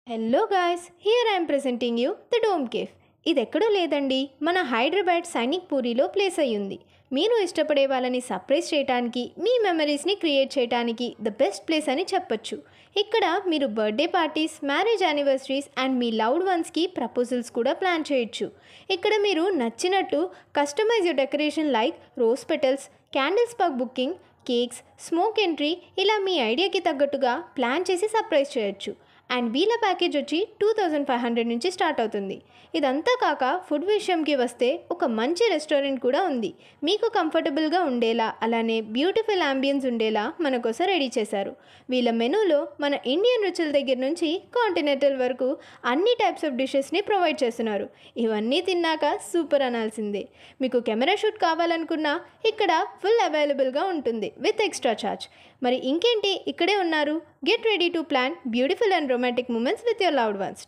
Hello guys, here I'm presenting you the dome cafe. ఇది ఎక్కడో లేదండి, మన హైదరాబాద్ సైనిక్ పూరిలో ప్లేస్ అయ్యింది. మీరు ఇష్టపడే వాళ్ళని సర్ప్రైజ్ చేయడానికి, మీ మెమరీస్ని క్రియేట్ చేయడానికి ద బెస్ట్ ప్లేస్ అని చెప్పొచ్చు. ఇక్కడ మీరు birthday parties, marriage anniversaries and మీ లవ్డ్ వన్స్కి ప్రపోజల్స్ కూడా ప్లాన్ చేయొచ్చు. ఇక్కడ మీరు నచ్చినట్టు customise your decoration like rose petals, candles pug booking, cakes, smoke entry, ఇలా మీ ఐడియాకి తగ్గట్టుగా ప్లాన్ చేసి సర్ప్రైజ్ చేయొచ్చు. అండ్ వీళ్ళ ప్యాకేజ్ వచ్చి 2500 నుంచి స్టార్ట్ అవుతుంది. ఇదంతా కాక ఫుడ్ విషయంకి వస్తే ఒక మంచి రెస్టారెంట్ కూడా ఉంది. మీకు కంఫర్టబుల్గా ఉండేలా, అలానే బ్యూటిఫుల్ అంబియన్స్ ఉండేలా మన కోసం రెడీ చేశారు. వీళ్ళ మెనూలో మన ఇండియన్ రుచుల దగ్గర నుంచి కాంటినెంటల్ వరకు అన్ని టైప్స్ ఆఫ్ డిషెస్ని ప్రొవైడ్ చేస్తున్నారు. ఇవన్నీ తిన్నాక సూపర్ అనాల్సిందే. మీకు కెమెరా షూట్ కావాలనుకున్నా ఇక్కడ ఫుల్ అవైలబుల్గా ఉంటుంది విత్ ఎక్స్ట్రా ఛార్జ్. మరి ఇంకేంటి, ఇక్కడే ఉన్నారు. Get ready to plan beautiful and romantic moments with your loved ones.